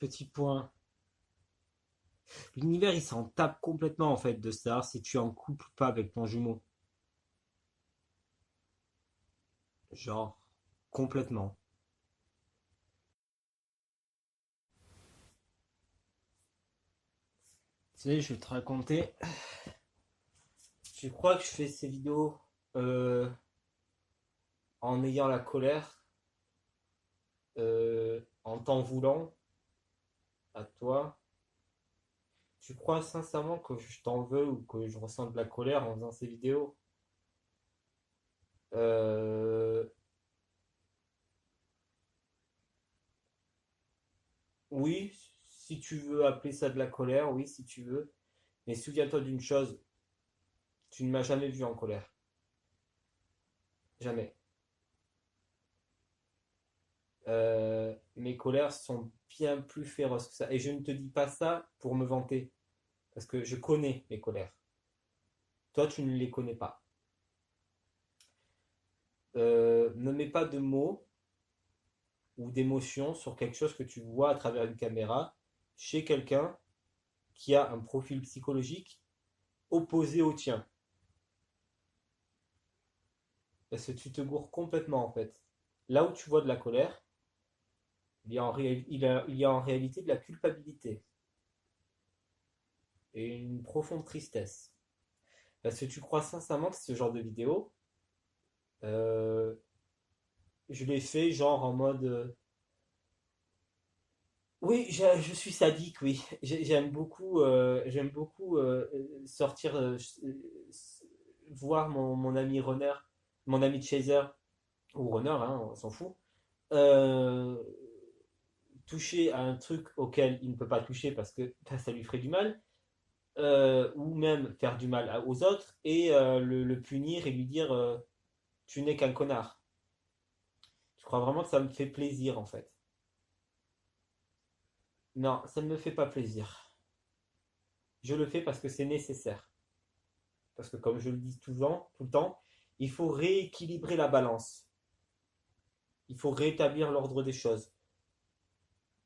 petit point. L'univers, il s'en tape complètement en fait de savoir si tu es en couple ou pas avec ton jumeau. Genre, complètement. Tu sais, je vais te raconter. Je crois que je fais ces vidéos euh, en ayant la colère, en t'en voulant à toi. Tu crois sincèrement que je t'en veux ou que je ressens de la colère en faisant ces vidéos? Euh, oui, si tu veux appeler ça de la colère, oui, si tu veux. Mais souviens-toi d'une chose, tu ne m'as jamais vu en colère. Jamais. Mes colères sont bien plus féroces que ça. Et je ne te dis pas ça pour me vanter, parce que je connais mes colères. Toi, tu ne les connais pas. Ne mets pas de mots ou d'émotions sur quelque chose que tu vois à travers une caméra chez quelqu'un qui a un profil psychologique opposé au tien. Parce que tu te gourres complètement en fait. Là où tu vois de la colère, il y a en réalité de la culpabilité et une profonde tristesse. Parce que tu crois sincèrement que ce genre de vidéo, euh, je l'ai fait genre en mode oui, je suis sadique, oui. J'aime beaucoup sortir, voir mon ami runner, mon ami chaser, ou runner, hein, on s'en fout, euh, toucher à un truc auquel il ne peut pas toucher parce que ça lui ferait du mal, ou même faire du mal aux autres, et le punir et lui dire tu n'es qu'un connard. Je crois vraiment que ça me fait plaisir en fait. Non, ça ne me fait pas plaisir. Je le fais parce que c'est nécessaire. Parce que comme je le dis tout le temps, il faut rééquilibrer la balance. Il faut rétablir l'ordre des choses.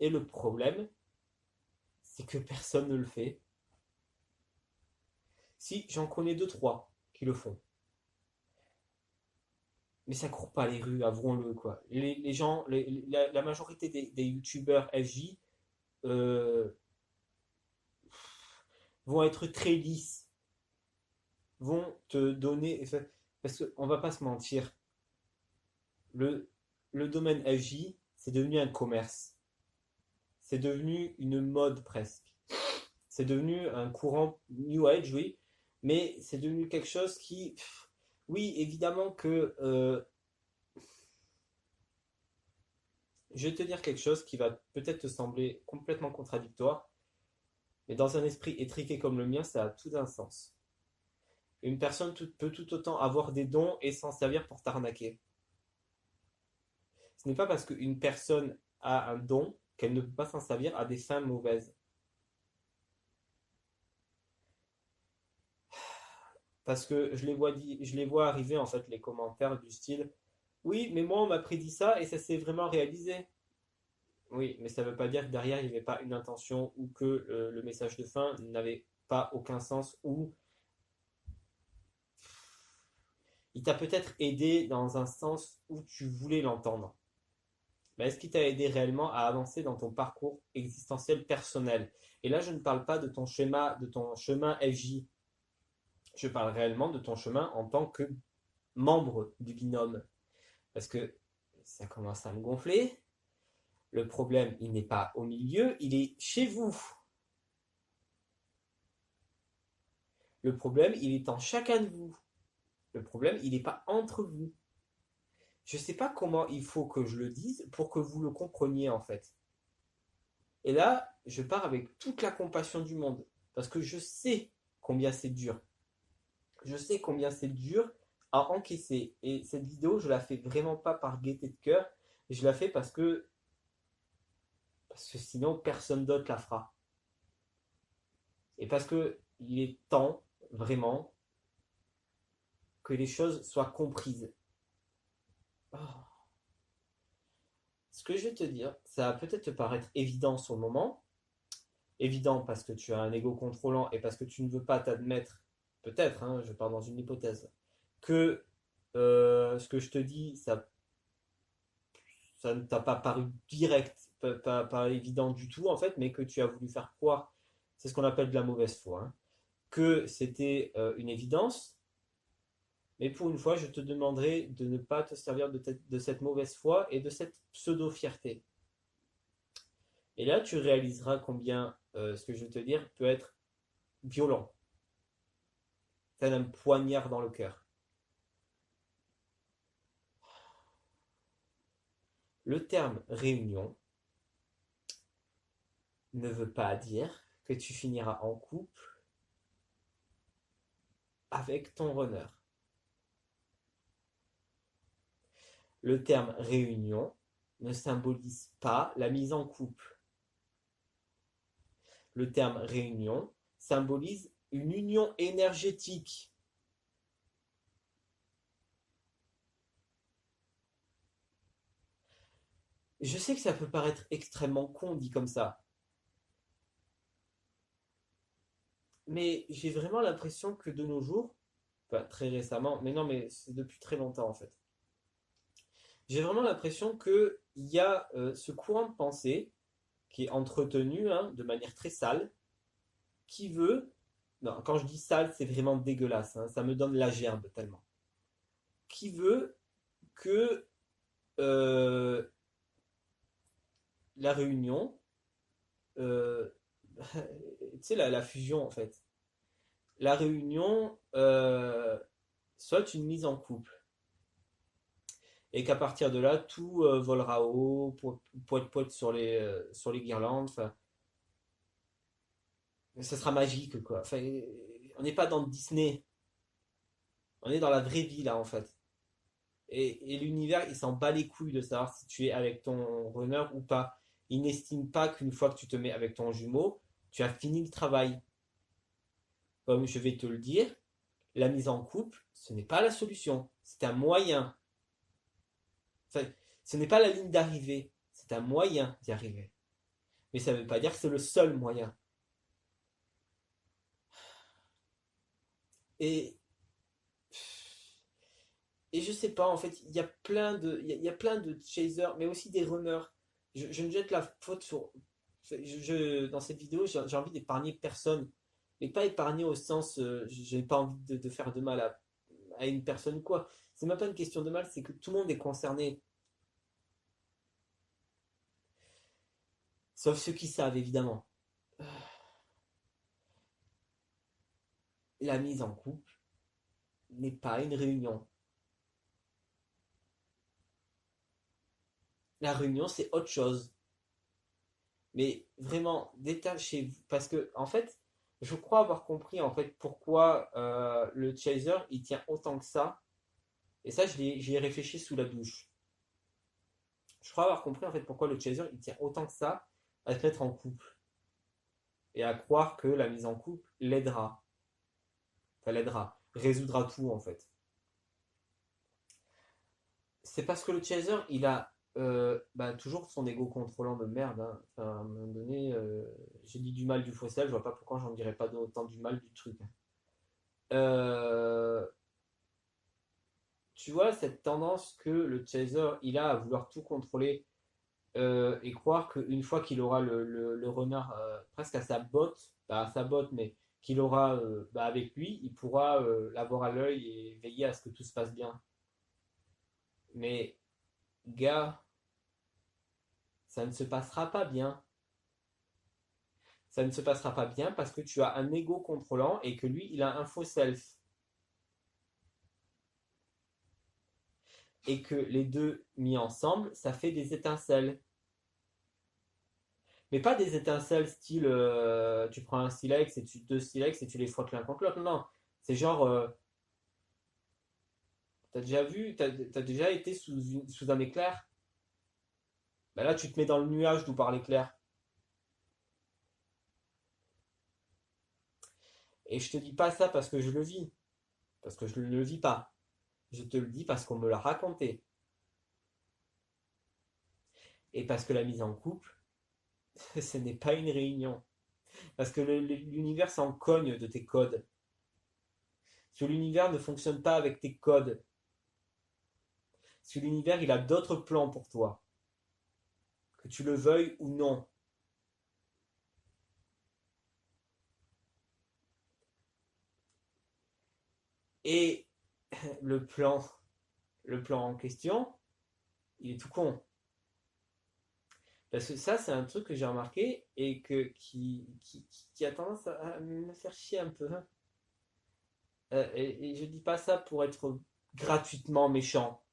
Et le problème, c'est que personne ne le fait. Si, j'en connais deux, trois qui le font. Mais ça court pas les rues, avouons-le, quoi. Les gens, la majorité des youtubeurs FJ euh, vont être très lisses, vont te donner. Parce qu'on va pas se mentir, le, le domaine FJ, c'est devenu un commerce. C'est devenu une mode presque. C'est devenu un courant New Age, oui, mais c'est devenu quelque chose qui, oui, évidemment que je vais te dire quelque chose qui va peut-être te sembler complètement contradictoire, mais dans un esprit étriqué comme le mien, ça a tout un sens. Une personne peut tout autant avoir des dons et s'en servir pour t'arnaquer. Ce n'est pas parce qu'une personne a un don qu'elle ne peut pas s'en servir à des fins mauvaises. Parce que je les vois arriver en fait les commentaires du style oui, mais moi on m'a prédit ça et ça s'est vraiment réalisé. Oui, mais ça ne veut pas dire que derrière il n'y avait pas une intention ou que le message de fin n'avait pas aucun sens ou il t'a peut-être aidé dans un sens où tu voulais l'entendre. Mais est-ce qu'il t'a aidé réellement à avancer dans ton parcours existentiel personnel? Et là, je ne parle pas de ton chemin FJ. Je parle réellement de ton chemin en tant que membre du binôme. Parce que ça commence à me gonfler. Le problème, il n'est pas au milieu, il est chez vous. Le problème, il est en chacun de vous. Le problème, il n'est pas entre vous. Je ne sais pas comment il faut que je le dise pour que vous le compreniez en fait. Et là, je pars avec toute la compassion du monde. Parce que je sais combien c'est dur. Je sais combien c'est dur à encaisser. Et cette vidéo, je la fais vraiment pas par gaieté de cœur. Je la fais parce que sinon, personne d'autre la fera. Et parce que il est temps, vraiment, que les choses soient comprises. Oh. Ce que je vais te dire, ça va peut-être te paraître évident sur le moment, évident parce que tu as un ego contrôlant et parce que tu ne veux pas t'admettre, peut-être, hein, je pars dans une hypothèse, que ce que je te dis, ça ne t'a pas paru direct, pas évident du tout en fait, mais que tu as voulu faire croire, c'est ce qu'on appelle de la mauvaise foi, hein, que c'était une évidence, mais pour une fois, je te demanderai de ne pas te servir de cette mauvaise foi et de cette pseudo-fierté. Et là, tu réaliseras combien ce que je vais te dire peut être violent, tel un poignard dans le cœur. Le terme réunion ne veut pas dire que tu finiras en couple avec ton runner. Le terme réunion ne symbolise pas la mise en couple. Le terme réunion symbolise une union énergétique. Je sais que ça peut paraître extrêmement con dit comme ça, mais j'ai vraiment l'impression que de nos jours, enfin très récemment, mais non, mais c'est depuis très longtemps en fait, j'ai vraiment l'impression qu'il y a ce courant de pensée qui est entretenu hein, de manière très sale, qui veut, non, quand je dis sale, c'est vraiment dégueulasse, hein, ça me donne la gerbe tellement, qui veut que euh, la réunion, euh, tu sais, la fusion en fait, la réunion soit une mise en couple. Et qu'à partir de là, tout volera haut, poète poète sur les guirlandes. Enfin, ça sera magique, quoi. Enfin, on n'est pas dans Disney, on est dans la vraie vie, là, en fait. Et l'univers, il s'en bat les couilles de savoir si tu es avec ton runner ou pas. Il n'estime pas qu'une fois que tu te mets avec ton jumeau, tu as fini le travail. Comme je vais te le dire, la mise en couple, ce n'est pas la solution. C'est un moyen. Enfin, ce n'est pas la ligne d'arrivée. C'est un moyen d'y arriver. Mais ça ne veut pas dire que c'est le seul moyen. Et, et je sais pas, en fait, il y a plein de chasers, mais aussi des runners. Je ne jette la faute sur. Dans cette vidéo, j'ai envie d'épargner personne. Mais pas épargner au sens, j'ai pas envie de faire de mal à une personne ou quoi. C'est même pas une question de mal, c'est que tout le monde est concerné. Sauf ceux qui savent, évidemment. La mise en couple n'est pas une réunion. La réunion, c'est autre chose. Mais vraiment, détachez-vous. Parce que, en fait, je crois avoir compris en fait pourquoi le chaser il tient autant que ça. Et ça, j'y ai réfléchi sous la douche. Je crois avoir compris en fait pourquoi le chaser il tient autant que ça à se mettre en couple. Et à croire que la mise en couple l'aidera. Enfin, l'aidera. Résoudra tout en fait. C'est parce que le chaser il a bah, toujours son ego contrôlant de merde. Hein. Enfin, à un moment donné, j'ai dit du mal du fossile, je vois pas pourquoi j'en dirais pas autant du mal du truc. Euh, Tu vois, cette tendance que le chaser, il a à vouloir tout contrôler et croire qu'une fois qu'il aura le renard presque à sa botte, pas à sa botte, mais qu'il aura bah, avec lui, il pourra l'avoir à l'œil et veiller à ce que tout se passe bien. Mais, gars, ça ne se passera pas bien. Ça ne se passera pas bien parce que tu as un ego contrôlant et que lui, il a un faux self. Et que les deux mis ensemble, ça fait des étincelles. Mais pas des étincelles style tu prends un silex et deux silex et tu les frottes l'un contre l'autre. Non, non. C'est genre, t'as déjà vu, t'as déjà été sous un éclair. Bah là, tu te mets dans le nuage d'où part l'éclair. Et je te dis pas ça parce que je le vis. Parce que je ne le vis pas. Je te le dis parce qu'on me l'a raconté. Et parce que la mise en couple, ce n'est pas une réunion. Parce que l'univers s'en cogne de tes codes. Parce que l'univers ne fonctionne pas avec tes codes. Parce que l'univers, il a d'autres plans pour toi. Que tu le veuilles ou non. Et le plan, le plan en question, il est tout con. Parce que ça, c'est un truc que j'ai remarqué et qui a tendance à me faire chier un peu. Et je dis pas ça pour être gratuitement méchant.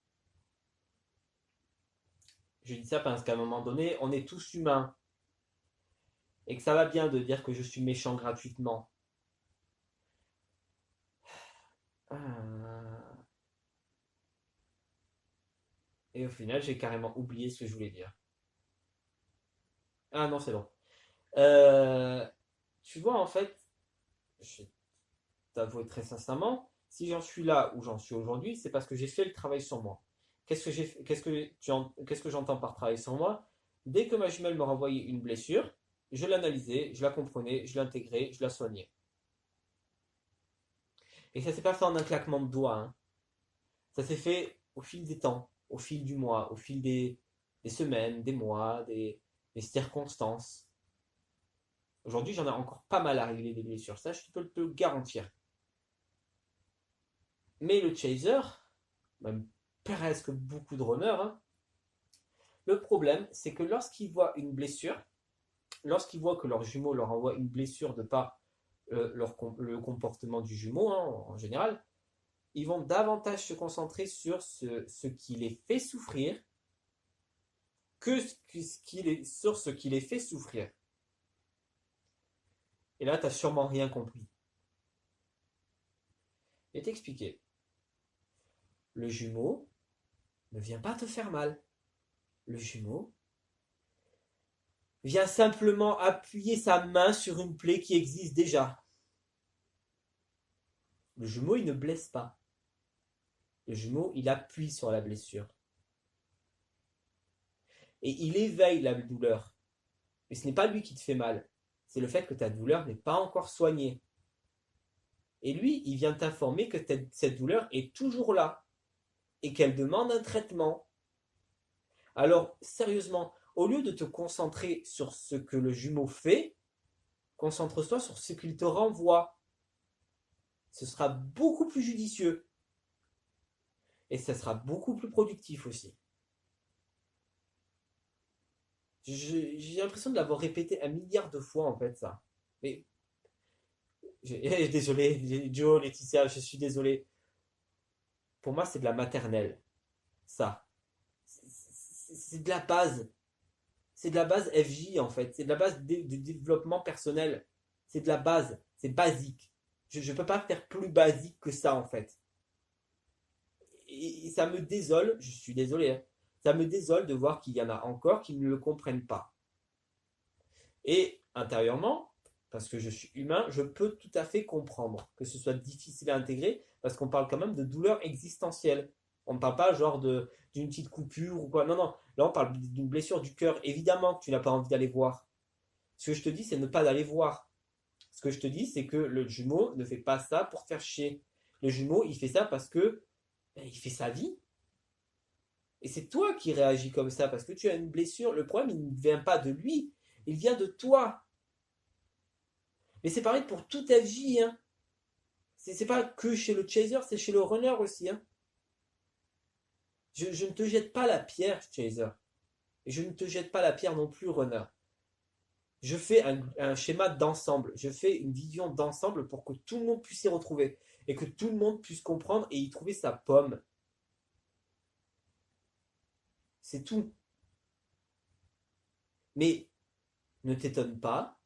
Je dis ça parce qu'à un moment donné, on est tous humains. Et que ça va bien de dire que je suis méchant gratuitement. Ah. Et au final, j'ai carrément oublié ce que je voulais dire. Ah non, c'est bon. Euh, Tu vois, en fait, je vais t'avouer très sincèrement, si j'en suis là où j'en suis aujourd'hui, c'est parce que j'ai fait le travail sur moi. Qu'est-ce que j'entends par travail sur moi? Dès que ma jumelle me renvoyait une blessure, je l'analysais, je la comprenais, je l'intégrais, je la soignais. Et ça s'est pas fait en un claquement de doigts, hein. Ça s'est fait au fil des temps, au fil du mois, au fil des semaines, des mois, des circonstances. Aujourd'hui, j'en ai encore pas mal à régler des blessures, ça je peux te le garantir. Mais le chaser, même presque beaucoup de runners, hein, le problème c'est que lorsqu'ils voient une blessure, lorsqu'ils voient que leur jumeau leur envoie une blessure de par le comportement du jumeau hein, en général, ils vont davantage se concentrer sur ce qui les fait souffrir que sur ce qui les fait souffrir. Et là, tu n'as sûrement rien compris. Et t'expliquer. Le jumeau ne vient pas te faire mal. Le jumeau vient simplement appuyer sa main sur une plaie qui existe déjà. Le jumeau, il ne blesse pas. Le jumeau, il appuie sur la blessure. Et il éveille la douleur. Mais ce n'est pas lui qui te fait mal. C'est le fait que ta douleur n'est pas encore soignée. Et lui, il vient t'informer que cette douleur est toujours là. Et qu'elle demande un traitement. Alors, sérieusement, au lieu de te concentrer sur ce que le jumeau fait, concentre-toi sur ce qu'il te renvoie. Ce sera beaucoup plus judicieux. Et ça sera beaucoup plus productif aussi. J'ai l'impression de l'avoir répété un milliard de fois en fait ça. Mais désolé, Joe, Laetitia, je suis désolé. Pour moi, c'est de la maternelle. Ça. C'est de la base. C'est de la base FJ en fait. C'est de la base de développement personnel. C'est de la base. C'est basique. Je ne peux pas faire plus basique que ça en fait. Et ça me désole, je suis désolé, hein, ça me désole de voir qu'il y en a encore qui ne le comprennent pas. Et intérieurement, parce que je suis humain, je peux tout à fait comprendre que ce soit difficile à intégrer, parce qu'on parle quand même de douleur existentielle. On ne parle pas genre d'une petite coupure ou quoi. Non, non. Là, on parle d'une blessure du cœur. Évidemment que tu n'as pas envie d'aller voir. Ce que je te dis, c'est ne pas d'aller voir. Ce que je te dis, c'est que le jumeau ne fait pas ça pour faire chier. Le jumeau, il fait ça parce que il fait sa vie. Et c'est toi qui réagis comme ça parce que tu as une blessure. Le problème, il ne vient pas de lui. Il vient de toi. Mais c'est pareil pour toute FJ. Hein. C'est pas que chez le chaser, c'est chez le runner aussi. Hein. Je ne te jette pas la pierre, chaser. Et je ne te jette pas la pierre non plus, runner. Je fais un schéma d'ensemble. Je fais une vision d'ensemble pour que tout le monde puisse s'y retrouver. Et que tout le monde puisse comprendre et y trouver sa pomme. C'est tout. Mais ne t'étonne pas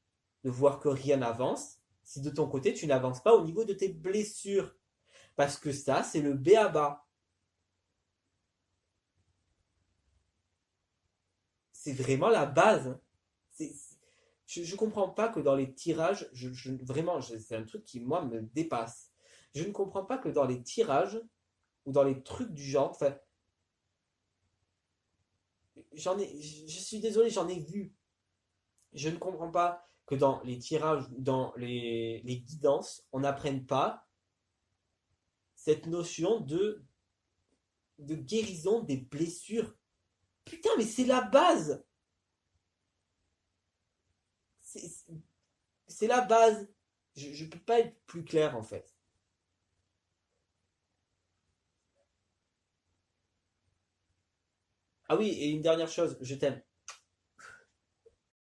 de voir que rien n'avance si de ton côté tu n'avances pas au niveau de tes blessures. Parce que ça, c'est le b.a.-ba. C'est vraiment la base. Je ne comprends pas que dans les tirages, vraiment, c'est un truc qui, moi, me dépasse. Je ne comprends pas que dans les tirages ou dans les trucs du genre, enfin, je suis désolé, j'en ai vu. Je ne comprends pas que dans les tirages, dans les guidances, on n'apprenne pas cette notion de guérison des blessures. Putain, mais c'est la base. C'est c'est la base. Je peux pas être plus clair en fait. Ah oui, et une dernière chose, je t'aime.